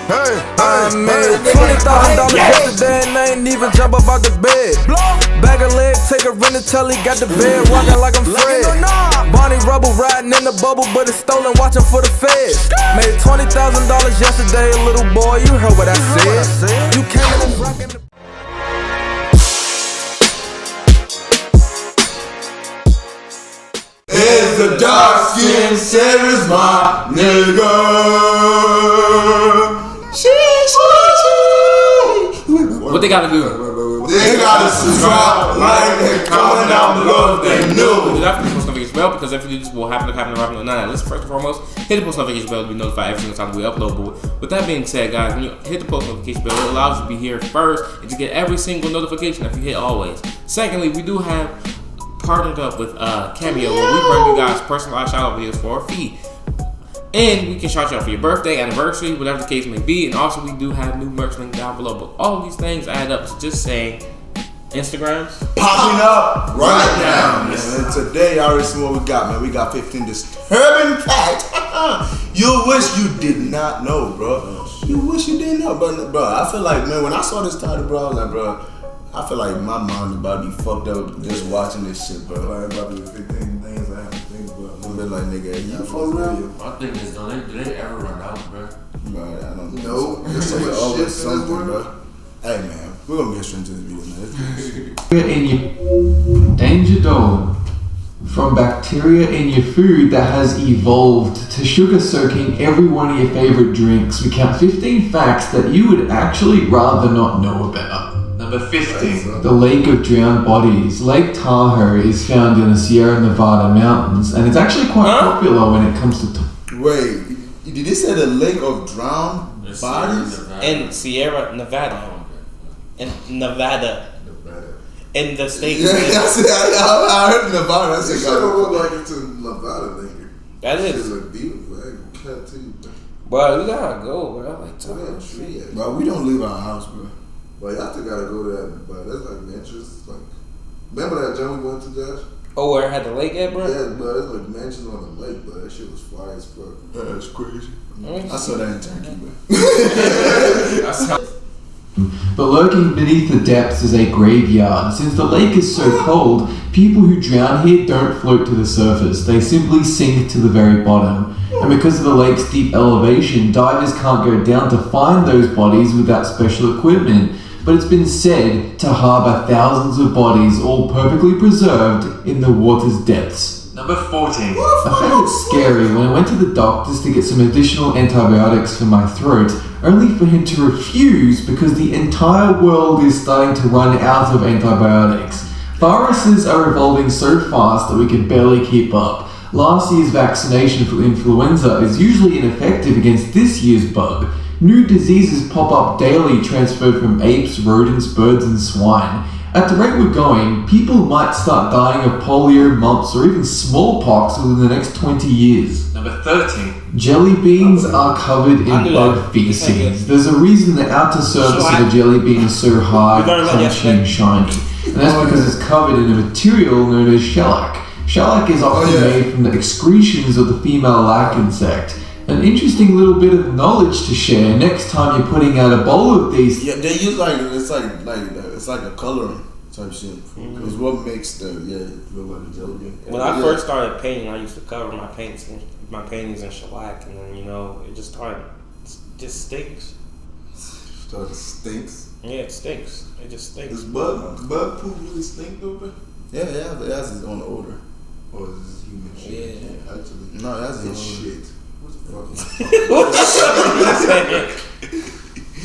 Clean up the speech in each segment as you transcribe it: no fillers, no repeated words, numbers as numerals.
I made $20,000 yesterday and I ain't even jump up out the bed. Bag a leg, take a rent until he got the bed, walking like I'm Fred. Bonnie Rubble riding in the bubble, but it's stolen, watching for the feds. Made $20,000 yesterday, little boy, you heard what I said. You came in and rockin' the It's the dark skin Sarah's my nigga. What they gotta do? They gotta subscribe, like, and comment down below if they new. You have to hit the post notification bell because everything just will happen. None. Listen, first and foremost, hit the post notification bell to be notified every single time we upload. But with that being said, guys, when you hit the post notification bell, it allows you to be here first and to get every single notification if you hit always. Secondly, we do have partnered up with Cameo, where we bring you guys personalized shout-out videos for our feed. And we can shout you out for your birthday, anniversary, whatever the case may be. And also, we do have new merch link down below. But all of these things add up to just saying Instagrams popping up right now. And today, I already see what we got, man. We got 15 disturbing facts you wish you did not know, bro. You wish you didn't know, bro. I feel like, man, when I saw this title, bro, I was like, bro, I feel like my mind about to be fucked up just watching this shit, bro. Like about the 15 things I have to think about. I'm been like, nigga, you for real? I think it's done. Do they ever run out, bro? Bro, I don't know. No. It's like always something, bro. Hey, man, we're gonna get straight into this video, man. In your danger dog from bacteria in your food that has evolved to sugar soaking every one of your favorite drinks. We count 15 facts that you would actually rather not know about. Number 15. The Lake of Drowned Bodies. Lake Tahoe is found in the Sierra Nevada mountains, and it's actually quite popular when it comes to... Wait, did you say the Lake of Drowned Bodies? in Sierra Nevada. In Nevada. In the state. Yeah, I heard Nevada. I said, It don't look like it's in Nevada, nigga. That It's is. a beautiful. I can't tell you. Bro, we gotta go, bro. Like, Bro, we don't leave our house, bro. But y'all still gotta go to that. But that's like mansions. Like, remember that joint we went to, Josh? oh, where it had the lake at, bro? Yeah, but it's like mansions on the lake, but that shit was fly as fuck. That's crazy. I saw that in Turkey, bro. But lurking beneath the depths is a graveyard. Since the lake is so cold, people who drown here don't float to the surface. They simply sink to the very bottom. And because of the lake's deep elevation, divers can't go down to find those bodies without special equipment. But it's been said to harbour thousands of bodies, all perfectly preserved in the water's depths. Number 14. I found it scary when I went to the doctors to get some additional antibiotics for my throat, only for him to refuse because the entire world is starting to run out of antibiotics. Viruses are evolving so fast that we can barely keep up. Last year's vaccination for influenza is usually ineffective against this year's bug. New diseases pop up daily transferred from apes, rodents, birds and swine. At the rate we're going, people might start dying of polio, mumps or even smallpox within the next 20 years. Number 13. Jelly beans are covered in bug feces. There's a reason the outer surface of a jelly bean is so hard, crunchy and shiny. And that's because it's covered in a material known as shellac. Shellac is often made from the excretions of the female lac insect. An interesting little bit of knowledge to share next time you're putting out a bowl of these. Yeah, they use it's like a coloring type shit. It's what makes the look like a jelly bean. When I first started painting, I used to cover my paintings in shellac, and then it just stinks. Started stinks. Yeah, it stinks. It just stinks. Does bug poop really stink though, bro? Yeah, it has its own odor. Or is this human shit? Yeah. Actually. No, it has its own shit. What the fuck?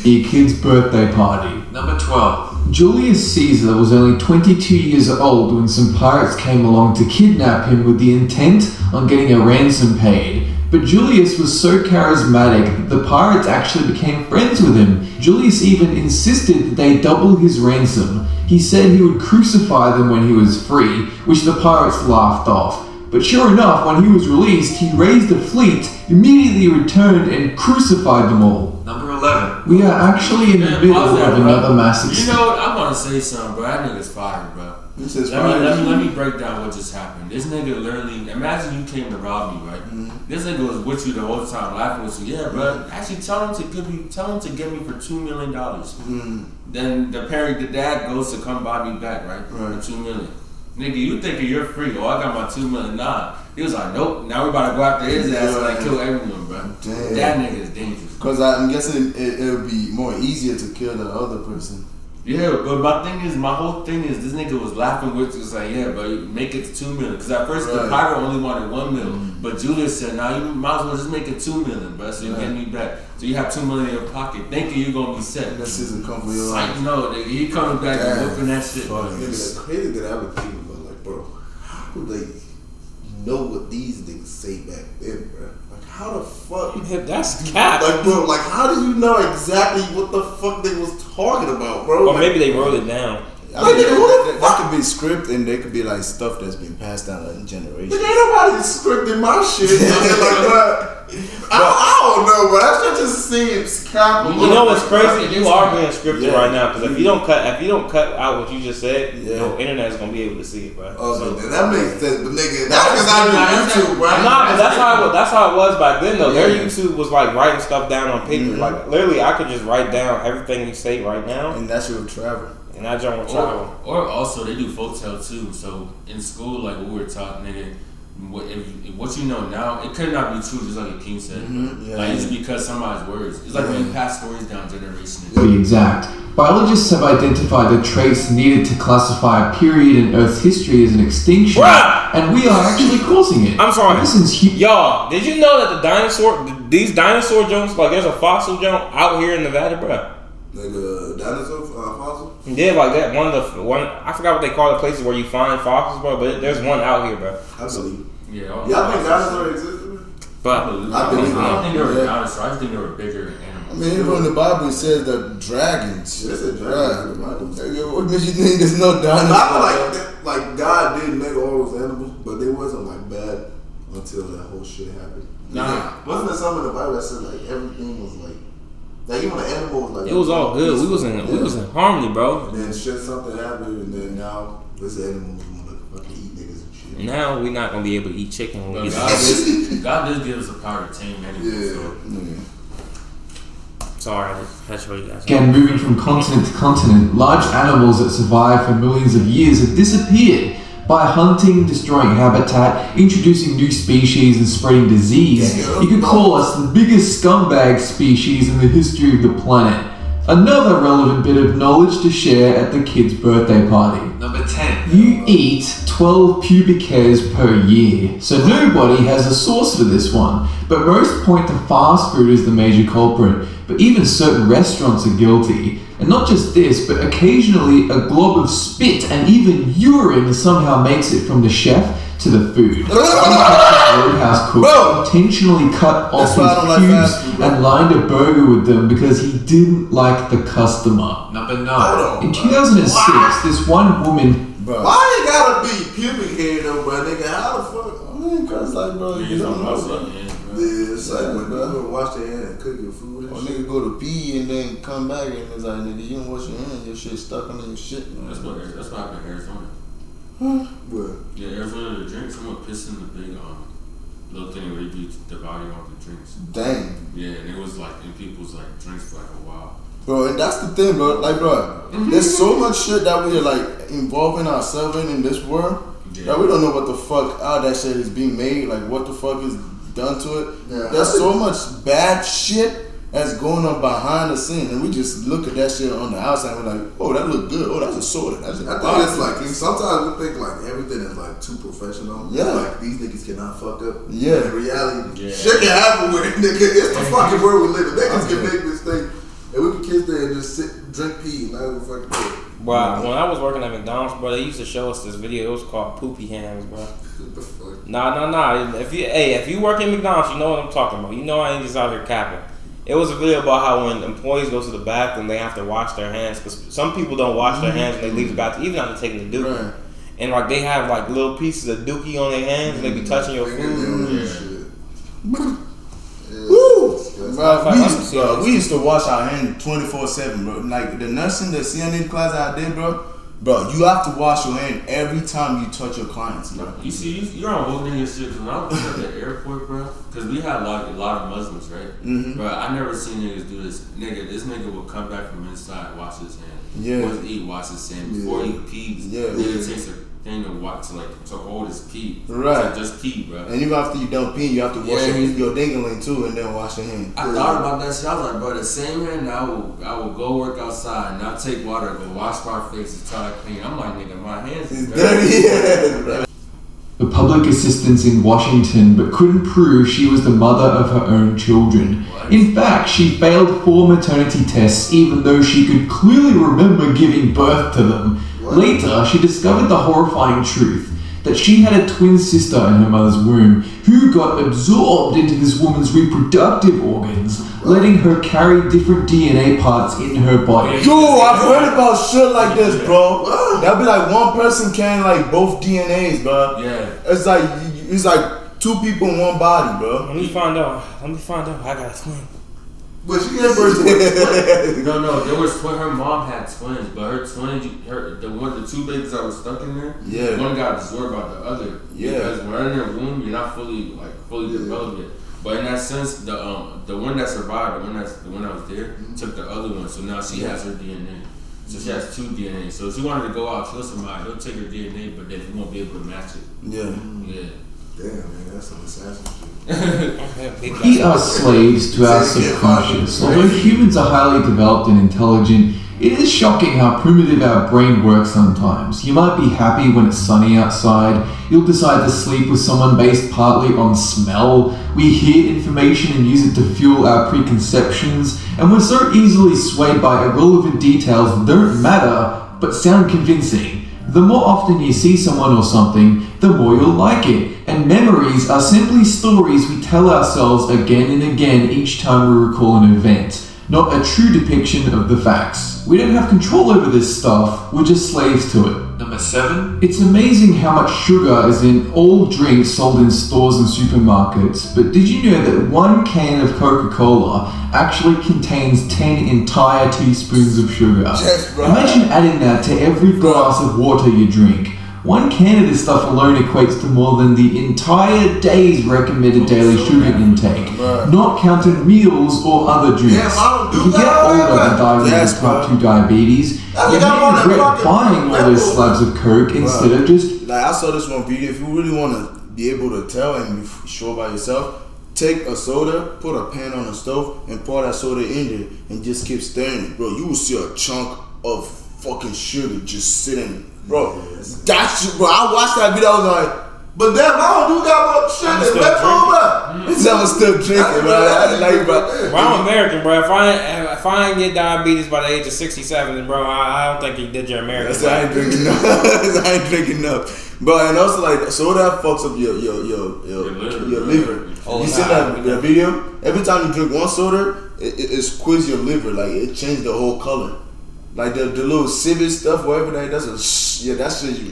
Your kid's birthday party. Number 12. Julius Caesar was only 22 years old when some pirates came along to kidnap him with the intent on getting a ransom paid. But Julius was so charismatic that the pirates actually became friends with him. Julius even insisted that they double his ransom. He said he would crucify them when he was free, which the pirates laughed off. But sure enough, when he was released, he raised a fleet, immediately returned and crucified them all. Number 11. We are actually in the middle of another mass You know what? I want to say something, bro. That nigga's fire, bro. This is let me break down what just happened. This nigga literally, imagine you came to rob me, right? This nigga was with you the whole time, laughing with you. Yeah, bro. Actually, tell him to get me for $2 million. Then the dad goes to come buy me back, right? For $2 million. Nigga, you thinking you're free? Oh, I got my $2 million. Nah, he was like, nope. Now we about to go after his ass and like kill everyone, bro. Damn. That nigga is dangerous. Because I'm guessing it would be more easier to kill the other person. Yeah, but my whole thing is this nigga was laughing with you. It's like, yeah, but you make it to $2 million. Because at first the pirate only wanted $1 million, but Julius said, nah, you might as well just make it $2 million, bro. So you get me back. So you have $2 million in your pocket, thinking you're gonna be set. That season come for your like, no, nigga, he coming back and whipping that shit. It's crazy that I would think about, like, bro, how do they know what these niggas say back then, bro? Like, how the fuck? That's cap. Like, bro, like, how did you know exactly what the fuck they was talking about, bro? Or Like, maybe they wrote it down. I mean, that could be script and there could be like stuff that's been passed down in generations. Ain't nobody scripting my shit. Like, what? I don't know, but that shit just seems capital. You know what's crazy? You are being scripted right now because if you don't cut out what you just said, your internet is gonna be able to see it, bro. Okay, then that makes sense, but nigga, that's because I do YouTube, right? Nah, but that's how it was back then though. Their YouTube was like writing stuff down on paper. Like literally, I could just write down everything we say right now, And that shit would travel. and that joint will travel. Or also they do folktale too. So in school, like we were taught, nigga, what you know now, it could not be true, just like King said. Like it's because somebody's words. It's like when you pass stories down generation. To be exact, biologists have identified the traits needed to classify a period in Earth's history as an extinction, and we are actually causing it. I'm sorry. Listen, Y'all, did you know that these dinosaur joints, like there's a fossil joint out here in Nevada, bro? Like a dinosaur fossil? Yeah, like that one I forgot what they call the places where you find fossils, bro, but there's one out here, bro. I believe. Yeah, Y'all think dinosaurs existed? But I don't think they were dinosaurs. I just think they were bigger animals. I mean, even in the Bible it says that dragons. They said dragons in the Bible. What makes you think there's no dinosaurs? I feel like God did make all those animals, but they wasn't like bad until that whole shit happened. Nah. Wasn't there something in the Bible that said like everything was like even the animal was like it was all good. We was in harmony, bro. And then shit, something happened, and then now this animals want to fucking eat niggas and shit. Now we're not gonna be able to eat chicken when we God does give us the power to tame animals. Sorry, I had to show you guys. again, moving from continent to continent, large animals that survived for millions of years have disappeared by hunting, destroying habitat, introducing new species, and spreading disease. You could call us the biggest scumbag species in the history of the planet. Another relevant bit of knowledge to share at the kid's birthday party. Number 10. You eat 12 pubic hairs per year, so nobody has a source for this one, but most point to fast food as the major culprit, but even certain restaurants are guilty. And not just this, but occasionally a glob of spit and even urine somehow makes it from the chef to the food. One Roadhouse cook intentionally cut off his pubes and lined a burger with them because he didn't like the customer. Number 9. In 2006, this one woman... Why it gotta be pubic hair though, bro? Nigga, how the fuck? I mean, cause like, bro, you don't know, bro. Yeah, it's like when people wash their hands and cook your food. Or nigga go to pee and then come back and it's like, nigga, you don't wash your hands, your shit stuck under your shit. Man. That's what happened in Arizona. What? Yeah, Arizona, the drink, someone pissed in the big little thing where they be dividing off the drinks. Dang. Yeah, and it was like in people's like drinks for like a while. Bro, and that's the thing, bro. Like, bro, there's so much shit that we're like involving ourselves in this world that we don't know what the fuck how that shit is being made. Like, what the fuck is done to it. Yeah. There's so much bad shit that's going on behind the scene, and we just look at that shit on the outside. And we're like, oh, that look good. Oh, that's a soda. That's a I think it's like sometimes we think like everything is like too professional. Yeah. Like these niggas cannot fuck up. Yeah. In reality, shit can happen with it, nigga. It's the fucking world we live in. Niggas can make mistakes. And we can kiss there and just sit, drink pee, and not even fucking do it. Wow, when I was working at McDonald's, bro, they used to show us this video. It was called Poopy Hands, bro. What the fuck? Nah. If you work in McDonald's, you know what I'm talking about. You know I ain't just out here capping. It was a video about how when employees go to the bathroom, they have to wash their hands because some people don't wash their hands when they leave the bathroom, even after taking the dookie. Right. And like they have like little pieces of dookie on their hands, and they be touching your food. Woo! Bro, Like, we used to wash our hands 24/7, bro. Like the nursing, the CNA class out there, bro. Bro, you have to wash your hand every time you touch your clients, bro. You see, you're on old nigga shit. Cause when I was at the airport, bro, cause we had a lot of Muslims, right? Mm-hmm. Bro, I never seen niggas do this. This nigga will come back from inside, wash his hand. Yeah. Before he eat, wash his hand. Before he pees, nigga takes a thing to hold his pee. Right. So just pee, bro. And even after you done peeing, you have to wash your dingling too, and then wash your hand. I thought about that shit. I was like, bro, the same hand I will go work outside and I'll take water, go wash my face until I clean. I'm like, nigga, my hands is dirty. The public assistance in Washington, but couldn't prove she was the mother of her own children. What? In fact, she failed 4 maternity tests even though she could clearly remember giving birth to them. What? Later, she discovered the horrifying truth that she had a twin sister in her mother's womb who got absorbed into this woman's reproductive organs, letting her carry different DNA parts in her body. Yo, I've heard about shit like this, bro. That'd be like one person carrying like both DNAs, bro. Yeah. It's like 2 people in one body, bro. Let me find out. I got a twin. But she gave birth to it. No, there was her mom had twins, but her twins, the 2 babies that were stuck in there, Yeah. one got absorbed by the other. Yeah. Because when you're in their womb, you're not fully developed yet. But in that sense, the one that survived, the one that was there, took the other one. So now she has her DNA. So she has 2 DNA. So if she wanted to go out and kill somebody, he'll take her DNA, but then he won't be able to match it. Yeah. Yeah. Damn, man, that's some assassin shit. We are slaves to our subconscious. Although humans are highly developed and intelligent, it is shocking how primitive our brain works sometimes. You might be happy when it's sunny outside. You'll decide to sleep with someone based partly on smell. We hear information and use it to fuel our preconceptions. And we're so easily swayed by irrelevant details that don't matter, but sound convincing. The more often you see someone or something, the more you'll like it. And memories are simply stories we tell ourselves again and again each time we recall an event, not a true depiction of the facts. We don't have control over this stuff, we're just slaves to it. Number 7. It's amazing how much sugar is in all drinks sold in stores and supermarkets, but did you know that 1 can of Coca-Cola actually contains 10 entire teaspoons of sugar? Yes, bro. Imagine adding that to every glass of water you drink. 1 can of this stuff alone equates to more than the entire day's recommended daily sugar intake, not counting meals or other drinks. Yeah, I don't do If you get that, older man. and die with Yes, type bro. 2 diabetes, you That's may what I'm on that regret fucking buying all those level. slabs of Coke instead of just... Like I saw this one video. If you really want to be able to tell and be sure by yourself, take a soda, put a pan on the stove, and pour that soda in there, and just keep stirring it, bro. You will see a chunk of fucking sugar just sitting, bro. That shit, bro. I watched that video. I was like, But damn, I don't do that much shit. It's still left over. I was still drinking, bro. Bro, I'm American, bro. If I ain't get diabetes by the age of 67, then bro, I don't think you did your American. That's why I ain't drinking enough. I ain't drinking enough. But and also like soda fucks up your liver. Oh, You seen that video? Every time you drink one soda, it squeezes your liver. Like it changed the whole color. Like the little civet stuff, whatever that that's that shit.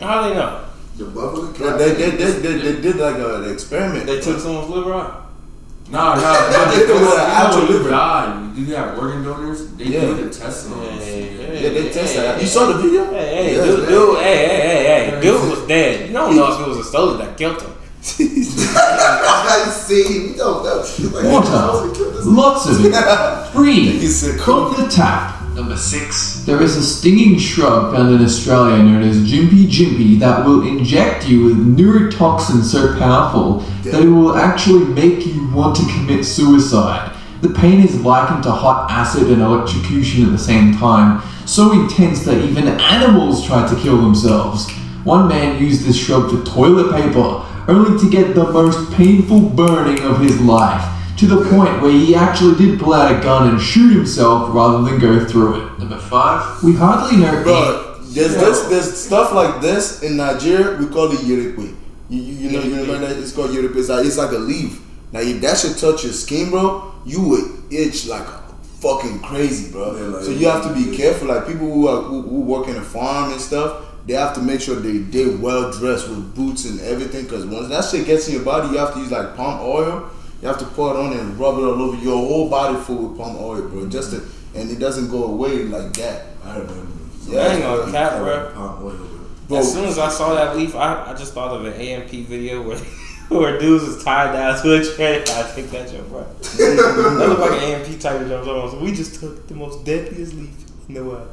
How do they know? The buffalo Bro, they did like an experiment. They took someone's liver out? No, They did it with an actual liver. God, do you have organ donors? They Yeah. do the testing. Yeah, they tested that. You saw the video? Hey, Yeah, dude, hey, dude was dead. You don't know if it was a soldier that killed him. I see. You don't know. Like, Water. Lots of it. Free. He said, From the tap. Number 6. There is a stinging shrub found in Australia known as Jimpy that will inject you with neurotoxin so powerful that it will actually make you want to commit suicide. The pain is likened to hot acid and electrocution at the same time, so intense that even animals tried to kill themselves. One man used this shrub for toilet paper, only to get the most painful burning of his life, to the point where he actually did pull out a gun and shoot himself rather than go through it. Number 5. We hardly know... bro, there's stuff like this in Nigeria. We call it yerikwe. You know that it's called yerikwe. It's like a leaf. Like if that should touch your skin, bro, you would itch like fucking crazy, bro. Yeah, like, so you have to be careful. Like people who work in a farm and stuff, they have to make sure they well dressed with boots and everything. Cause once that shit gets in your body, you have to use like palm oil. You have to pour it on and rub it all over your whole body full with palm oil, bro. And it doesn't go away like that. I remember. I ain't gonna cap, bro. Palm oil, bro. As soon as I saw that leaf, I just thought of an AMP video where dudes was tied down to a tree. I think that joke, bro. That looked like an AMP type of joke. So we just took the most deadliest leaf in the world.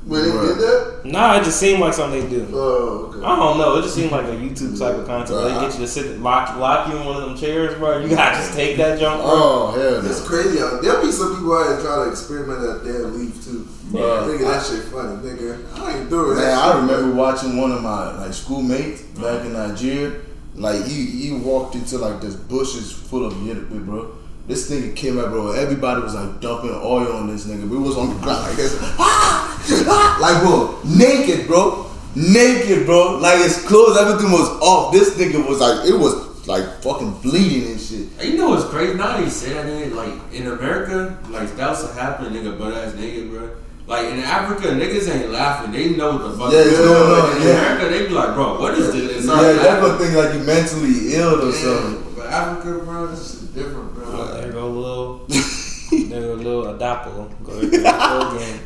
When they did that? Nah, it just seemed like something they do. Oh, okay. I don't know. It just seemed like a YouTube type of content. Where they get you to sit, lock you in one of them chairs, bro. You gotta just take that jump, bro. Oh, hell no. It's crazy. There'll be some people out here trying to experiment that damn leaf too. Thinking that shit funny, nigga. I ain't doing that. Man, I remember watching one of my like schoolmates back in Nigeria. Like he walked into like this bushes full of yiddish, bro. This nigga came out, bro. Everybody was like dumping oil on this nigga. We was on the ground like this. Like, bro, naked, bro. Naked, bro. Like his clothes, everything was off. This nigga was like, it was like fucking bleeding and shit. You know what's crazy? Now they say that, nigga, like in America, like that was happen, nigga, butt ass naked, bro. Like in Africa, niggas ain't laughing. They know what the fuck is going on. In America, they be like, bro, what is this? Yeah, they're gonna think like you mentally ill or something. But Africa, bro, this is different, bro. There go little adapter. Go again.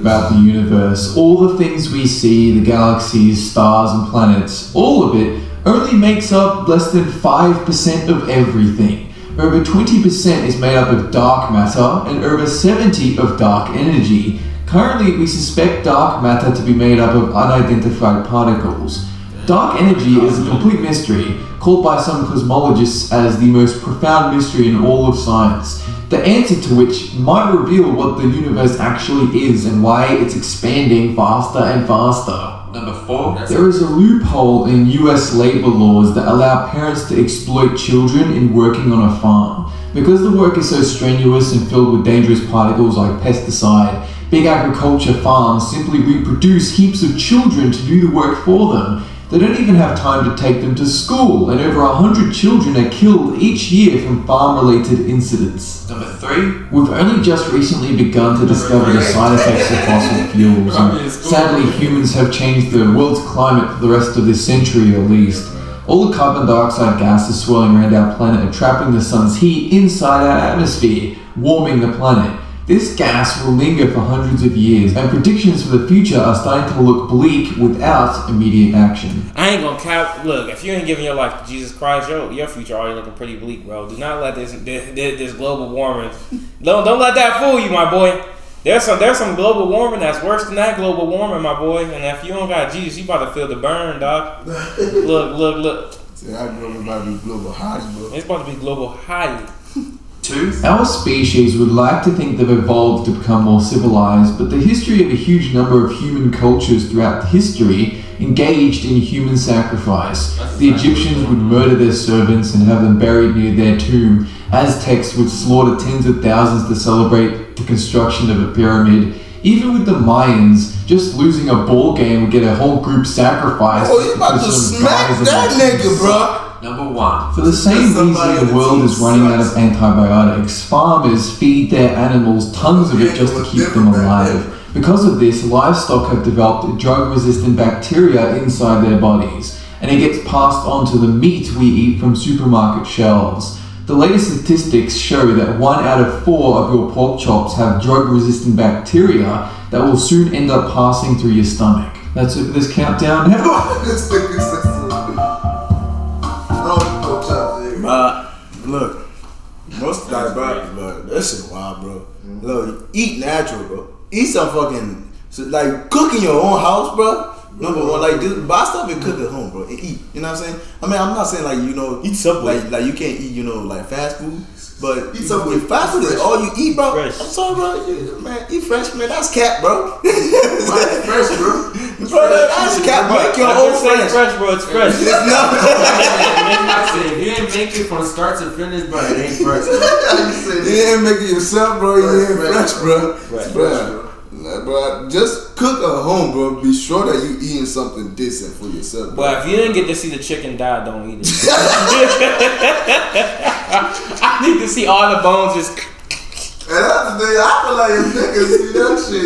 About the universe, all the things we see, the galaxies, stars and planets, all of it only makes up less than 5% of everything. Over 20% is made up of dark matter and over 70% of dark energy. Currently, we suspect dark matter to be made up of unidentified particles. Dark energy is a complete mystery, called by some cosmologists as the most profound mystery in all of science, the answer to which might reveal what the universe actually is and why it's expanding faster and faster. Number 4. There is a loophole in US labor laws that allow parents to exploit children in working on a farm. Because the work is so strenuous and filled with dangerous particles like pesticide, big agriculture farms simply reproduce heaps of children to do the work for them. They don't even have time to take them to school, and over 100 children are killed each year from farm-related incidents. Number 3. We've only just recently begun to discover the side effects of fossil fuels, and sadly humans have changed the world's climate for the rest of this century at least. All the carbon dioxide gases swirling around our planet are trapping the sun's heat inside our atmosphere, warming the planet. This gas will linger for hundreds of years, and predictions for the future are starting to look bleak without immediate action. I ain't gonna cap. Look, if you ain't giving your life to Jesus Christ, your future already looking pretty bleak, bro. Do not let this global warming. Don't let that fool you, my boy. There's some global warming that's worse than that global warming, my boy. And if you don't got Jesus, you about to feel the burn, dog. Look. See, I know it's about to be global hottie, bro. It's about to be global hottie. 2. Our species would like to think they've evolved to become more civilized, but the history of a huge number of human cultures throughout history engaged in human sacrifice. The Egyptians would murder their servants and have them buried near their tomb. Aztecs would slaughter tens of thousands to celebrate the construction of a pyramid. Even with the Mayans, just losing a ball game would get a whole group sacrificed. Oh, you about to smack that nigga, bro. Number 1. For the same reason the world is running out of antibiotics, farmers feed their animals tons of it just to keep them alive. Because of this, livestock have developed drug-resistant bacteria inside their bodies, and it gets passed on to the meat we eat from supermarket shelves. The latest statistics show that 1 out of 4 of your pork chops have drug-resistant bacteria that will soon end up passing through your stomach. That's it for this countdown. Look, most guys, bro, that shit wild, bro. Look, eat natural, bro. Eat some fucking, like, cook in your own house, bro. Number 1, like, just buy stuff and cook at home, bro, and eat. You know what I'm saying? I mean, I'm not saying, like, you know, eat Subway. Like you can't eat, you know, like, fast food. But eat something. If fast food is all you eat, bro, fresh. I'm sorry, bro. Man, eat fresh, man. That's cat, bro. Fresh, bro. Bro, that's cat. Make your own fresh. Fresh, bro. It's fresh. If you didn't make it from start to finish, bro, it ain't fresh. You didn't make it yourself, bro. You ain't fresh, bro. Fresh, bro. Bro, just cook at home, bro. Be sure that you eating something decent for yourself, bro. But if you didn't get to see the chicken die, don't eat it. I need to see all the bones just. And that's the thing, I feel like if niggas see that shit,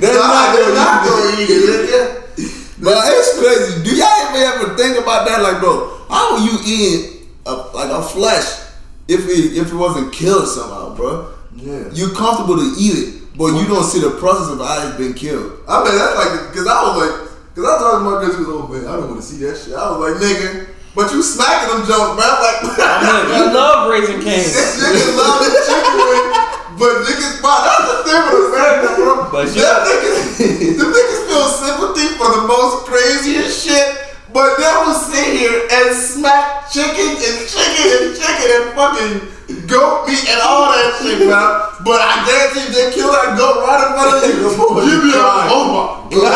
they're not gonna eat it, nigga. But it's crazy. Do y'all ever think about that? Like, bro, how would you eat a flesh if it wasn't killed somehow, bro? Yeah. You're comfortable to eat it. but you don't see the process of how it's been killed. I mean, that's like, because I was talking to my girl, she was, oh man, I don't want to see that shit. I was like, nigga, but you smacking them jokes, bro. Like, You love Raising Cane's. niggas love the chicken wing, but niggas, that's the thing with America, bro. But the niggas feel sympathy for the most craziest shit. But they will sit here and smack chicken and fucking goat meat and all that shit, bro. But I guarantee they kill that goat right in front of you. You be like, oh my god.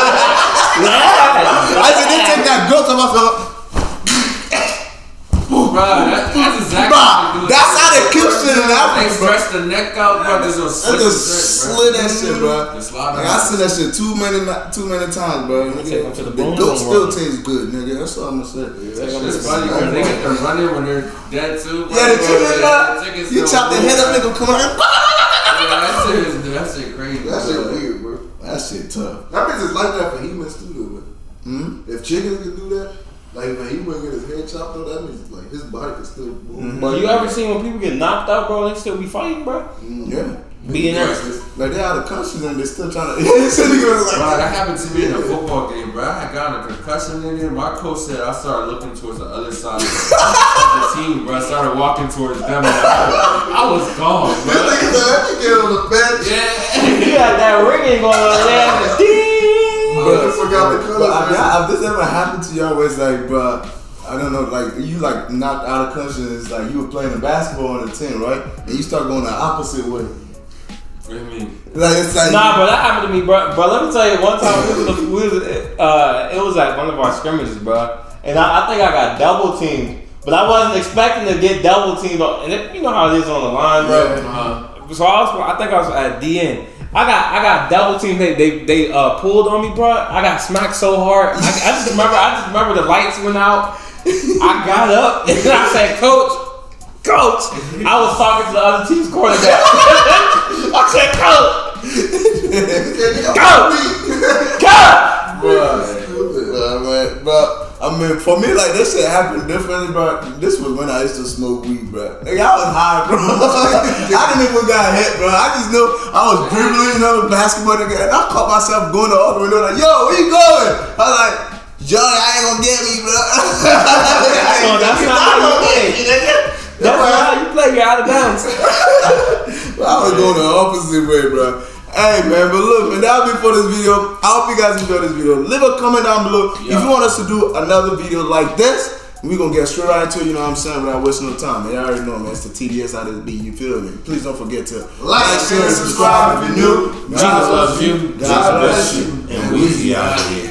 I said they take that goat to myself. Bro, that's exactly Bro, that's how they kill shit in They Africa, bro. stretch the neck out, bro. There's a They just slit that shit, bro. The slaughter. Like, I seen that shit too many times, bro. take them to the The bone goat zone, still bro. tastes good, nigga. That's all I'm gonna say. It's funny because they get to running when they're dead too. Bro. Yeah, the chicken, bro. Chicken's You still chop the cool. head up, nigga, come on. That shit crazy. That shit weird, bro. That shit tough. That bitch is like that for humans too, though. If chickens can do that, like if a human get his head chopped off, that means like his body can still move. But you ever seen when people get knocked out, bro? They still be fighting, bro. Yeah. Being there. Like they out of countries and they still trying to. Like, Bro, that happened to me in a football game, bro. I had gotten a concussion in there. My coach said I started looking towards the other side of the team, bro. I started walking towards them. And I was gone, bro. That nigga said, let me get on the bench. Yeah. You got that ringing going on there. Ding! I forgot the color. Have this ever happened to y'all where it's like, bro, I don't know, like you like knocked out of country, it's like you were playing basketball on the team, right? And you start going the opposite way. What do you mean? Like it's like Nah, bro, that happened to me, bro. Bro, let me tell you, one time it was at one of our scrimmages, bro, and I think I got double teamed, but I wasn't expecting to get double teamed. And you know how it is on the line, bro. Yeah. So I think I was at DN. I got double teamed. They pulled on me, bro. I got smacked so hard. I just remember the lights went out. I got up and I said, Coach, I was talking to the other team's quarterback. I said, Coach, But I mean, for me, like this shit happened differently, bro. This was when I used to smoke weed, bro. Like, I was high, bro. I didn't even got hit, bro. I just knew I was dribbling, basketball again, and I caught myself going to the other window, like, yo, where you going? I was like, Johnny, I ain't gonna get me, bro. That's not how you play. That's not how you play. You're out of bounds. I was going the opposite way, bro. Hey man, but look, man, that'll be for this video. I hope you guys enjoyed this video. Leave a comment down below if you want us to do another video like this. We're gonna get straight right into it, you know what I'm saying, without wasting no time. Man, you already know, man, it's the TDS out of this beat, you feel me? Please don't forget to like, share, and subscribe if you're new. Jesus loves you. God bless you. And we out here.